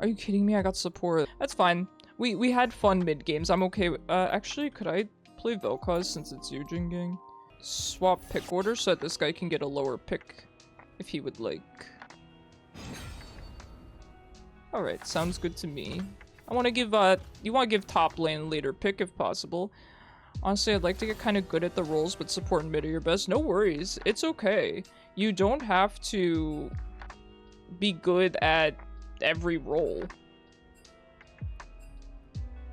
Are you kidding me? I got support. That's fine. We had fun mid games. I'm okay with, actually, could I play vel'koz since it's Yujin gang? Swap pick order so that this guy can get a lower pick if he would like. Alright, sounds good to me. I want to give, you want to give top lane later pick if possible. Honestly, I'd like to get kind of good at the roles, but support and mid are your best. No worries. It's okay. You don't have to be good at every role.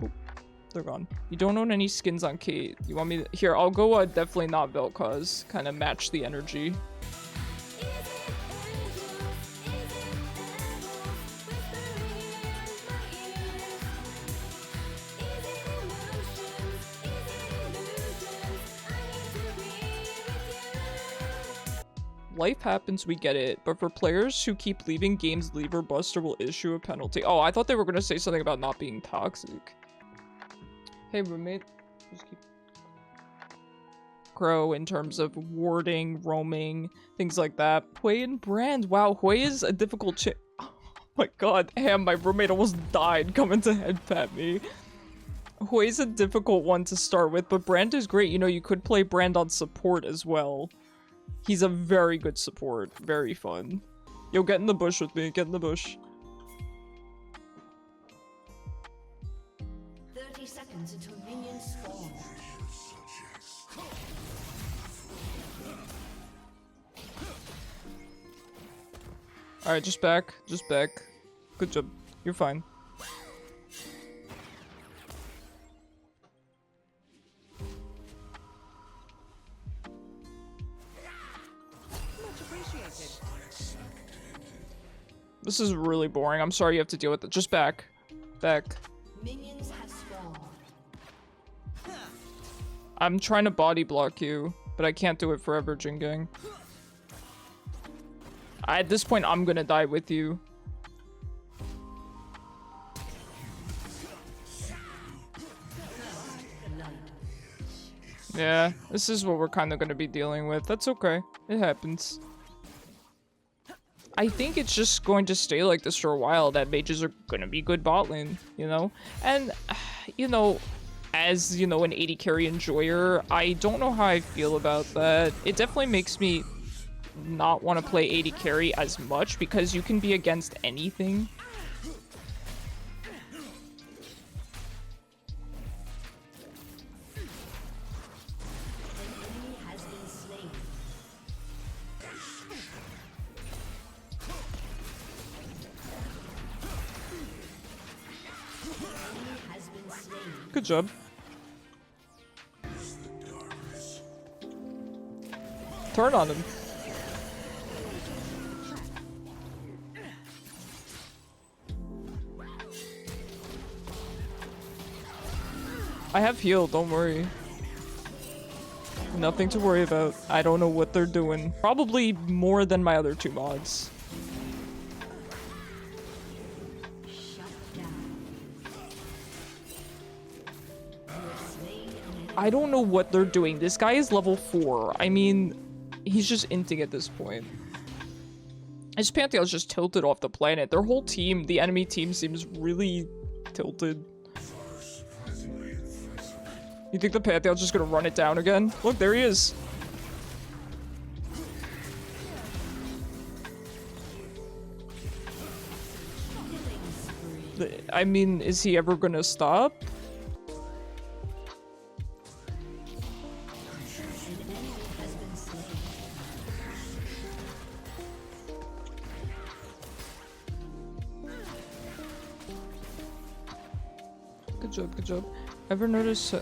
Oop, they're gone. You don't own any skins on Kate. You want me to... Here, I'll go, definitely not vel'koz. Kind of match the energy. Life happens, we get it, but for players who keep leaving games, lever buster will issue a penalty. Oh, I thought they were gonna say something about not being toxic. Hey roommate, just keep grow in terms of warding, roaming, things like that. Hui and Brand, wow, Hui is a difficult oh my god, damn, my roommate almost died coming to headpat me. Hui's a difficult one to start with, but Brand is great. You know, you could play Brand on support as well. He's a very good support. Very fun. Yo, get in the bush with me. Get in the bush. 30 seconds until minions spawn. Alright, just back. Just back. Good job. You're fine. This is really boring. I'm sorry you have to deal with it. Just back. Back. Minions have spawned. I'm trying to body block you, but I can't do it forever, Jingang. At this point, I'm gonna die with you. Yeah, this is what we're kind of gonna be dealing with. That's okay. It happens. I think it's just going to stay like this for a while, that mages are gonna be good bot lane, you know? And, you know, as, you know, an 80 carry enjoyer, I don't know how I feel about that. It definitely makes me not want to play 80 carry as much, because you can be against anything. Good job. Turn on him. I have heal, don't worry. Nothing to worry about. I don't know what they're doing. Probably more than my other two mods. I don't know what they're doing. This guy is level 4. I mean, he's just inting at this point. His Pantheon's just tilted off the planet. Their whole team, the enemy team, seems really tilted. You think the Pantheon's just gonna run it down again? Look, there he is. I mean, is he ever gonna stop? Good job, good job. Ever notice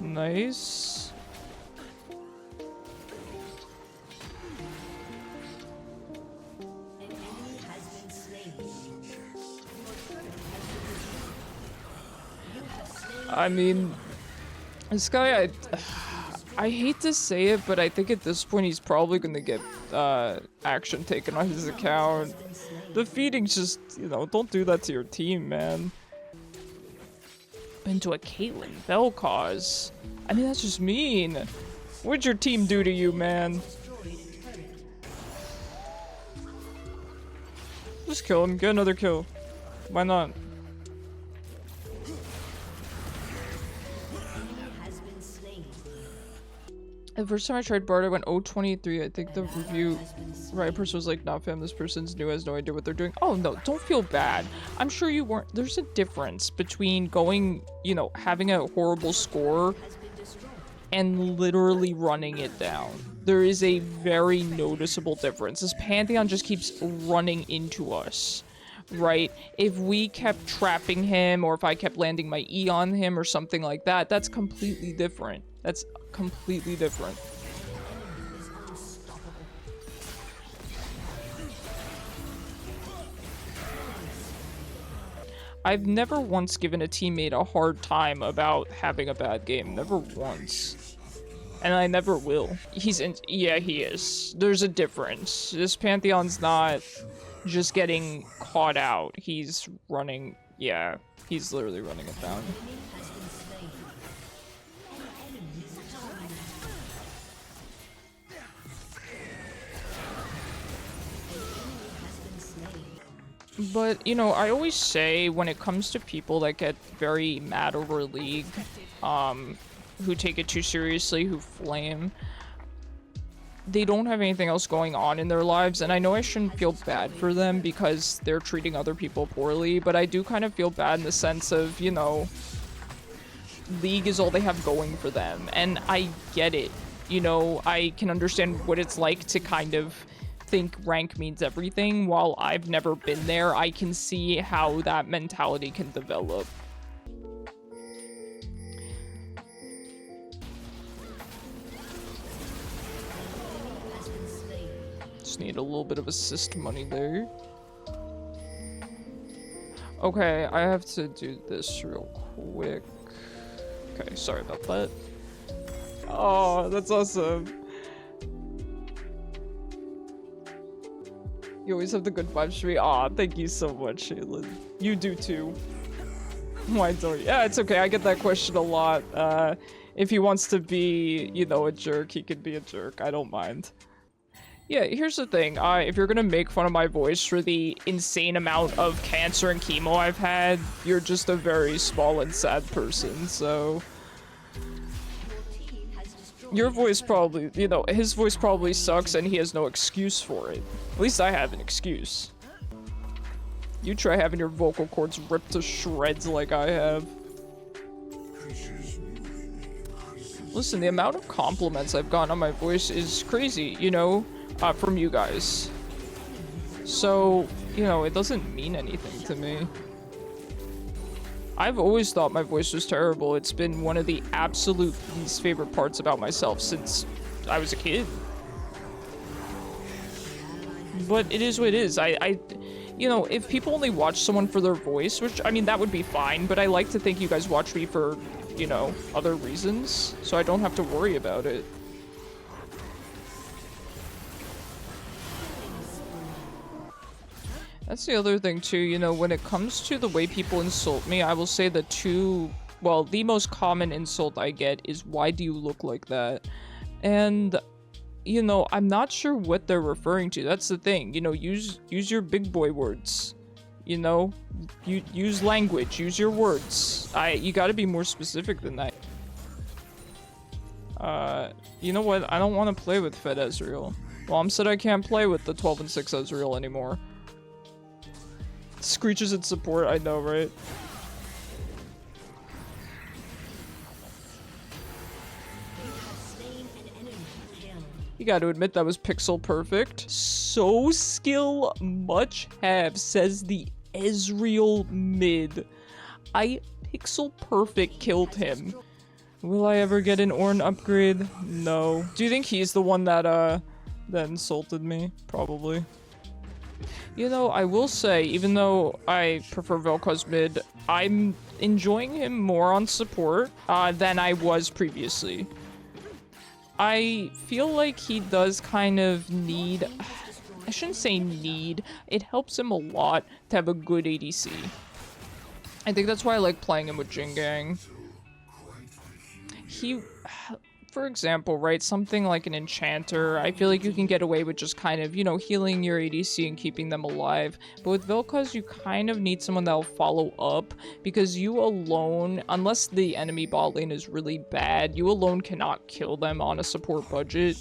nice. I mean, this guy, I hate to say it, but I think at this point he's probably gonna get action taken on his account. The feeding's just, you know, don't do that to your team, man. into a Caitlyn vel'koz. I mean, that's just mean. What'd your team do to you, man? Just kill him. Get another kill. Why not? The first time I tried Bard, I went 023. I think the review right person was like, "Nah, fam, this person's new, has no idea what they're doing." Oh no, don't feel bad. I'm sure you weren't. There's a difference between going, you know, having a horrible score and literally running it down. There is a very noticeable difference. This Pantheon just keeps running into us, right? If we kept trapping him, or if I kept landing my E on him or something like that, that's completely different. That's completely different. I've never once given a teammate a hard time about having a bad game. Never once. And I never will. Yeah, he is. There's a difference. This Pantheon's not just getting caught out. He's running, yeah, he's literally running it down. But, you know, I always say when it comes to people that get very mad over League, who take it too seriously, who flame, they don't have anything else going on in their lives, and I know I shouldn't feel bad for them because they're treating other people poorly, but I do kind of feel bad in the sense of, you know, League is all they have going for them, and I get it. You know, I can understand what it's like to kind of think rank means everything. While I've never been there, I can see how that mentality can develop. Just need a little bit of assist money there. Okay, I have to do this real quick. Okay, sorry about that. Oh, that's awesome. You always have the good vibes for me. Aw, thank you so much, Shaylin. You do too. Why don't you? Yeah, it's okay. I get that question a lot. If he wants to be, you know, a jerk, he can be a jerk. I don't mind. Yeah, here's the thing. If you're gonna make fun of my voice for the insane amount of cancer and chemo I've had, you're just a very small and sad person, so... Your voice probably, you know, his voice probably sucks and he has no excuse for it. At least I have an excuse. You try having your vocal cords ripped to shreds like I have. Listen, the amount of compliments I've gotten on my voice is crazy, you know, from you guys. So, you know, it doesn't mean anything to me. I've always thought my voice was terrible. It's been one of the absolute least favorite parts about myself since I was a kid. But it is what it is. You know, if people only watch someone for their voice, which, I mean, that would be fine, but I like to think you guys watch me for, you know, other reasons, so I don't have to worry about it. That's the other thing too, you know, when it comes to the way people insult me, I will say the most common insult I get is, "Why do you look like that?" And, you know, I'm not sure what they're referring to. That's the thing, you know, use your big boy words. You know, use language, use your words. You gotta be more specific than that. You know what, I don't want to play with Fed Ezreal. Mom said I can't play with the 12 and 6 Ezreal anymore. Screeches in support, I know, right? You gotta admit that was pixel perfect. So skill much have, says the Ezreal mid. I pixel perfect killed him. Will I ever get an Ornn upgrade? No. Do you think he's the one that insulted me? Probably. You know, I will say, even though I prefer vel'koz mid, I'm enjoying him more on support than I was previously. I feel like he does kind of need... I shouldn't say need. It helps him a lot to have a good ADC. I think that's why I like playing him with Jingang. He, for example, right, something like an enchanter, I feel like you can get away with just kind of, you know, healing your ADC and keeping them alive. But with vel'koz, you kind of need someone that'll follow up, because you alone, unless the enemy bot lane is really bad, you alone cannot kill them on a support budget.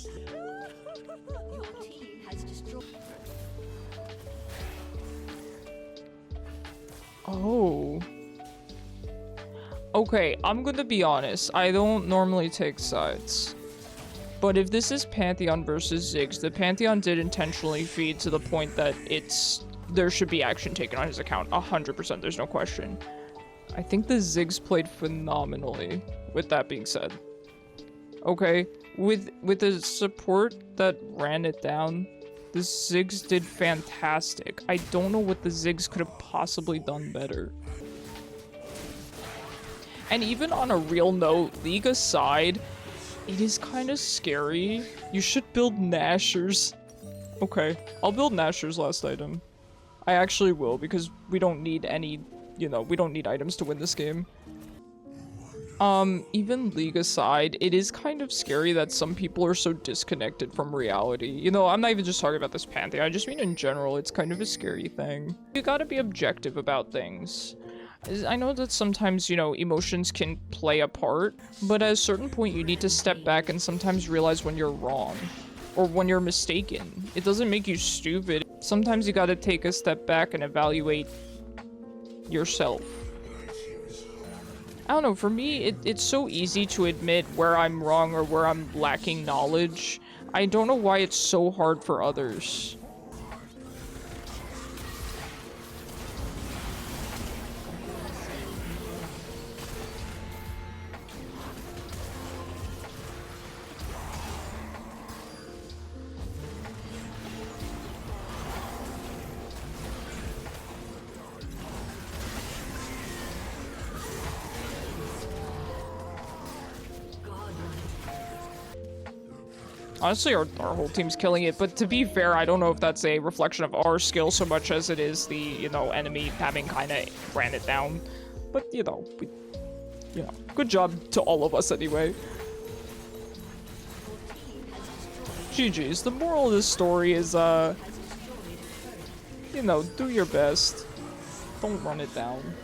Oh. Okay, I'm gonna be honest. I don't normally take sides. But if this is Pantheon versus Ziggs, the Pantheon did intentionally feed to the point that there should be action taken on his account. 100%, there's no question. I think the Ziggs played phenomenally, with that being said. Okay, with the support that ran it down, the Ziggs did fantastic. I don't know what the Ziggs could have possibly done better. And even on a real note, League aside, it is kind of scary. You should build Nashers. Okay, I'll build Nashers last item. I actually will, because we don't need any, you know, we don't need items to win this game. Even League aside, it is kind of scary that some people are so disconnected from reality. You know, I'm not even just talking about this Pantheon, I just mean in general, it's kind of a scary thing. You gotta be objective about things. I know that sometimes, you know, emotions can play a part, but at a certain point you need to step back and sometimes realize when you're wrong, or when you're mistaken. It doesn't make you stupid. Sometimes you gotta take a step back and evaluate yourself. I don't know, for me, it's so easy to admit where I'm wrong or where I'm lacking knowledge. I don't know why it's so hard for others. Honestly, our whole team's killing it, but to be fair, I don't know if that's a reflection of our skill so much as it is the, you know, enemy having kind of ran it down. But, you know, good job to all of us anyway. GG's. The moral of this story is, you know, do your best. Don't run it down.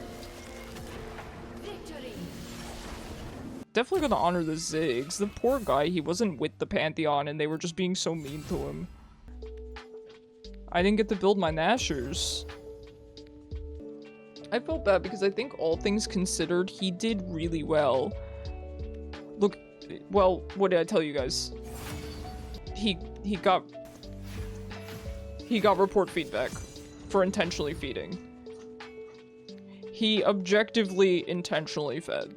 Definitely gonna honor the Ziggs. The poor guy, he wasn't with the Pantheon and they were just being so mean to him. I didn't get to build my Nashers. I felt bad because I think all things considered, he did really well. Look, well, what did I tell you guys? He got report feedback for intentionally feeding. He objectively intentionally fed.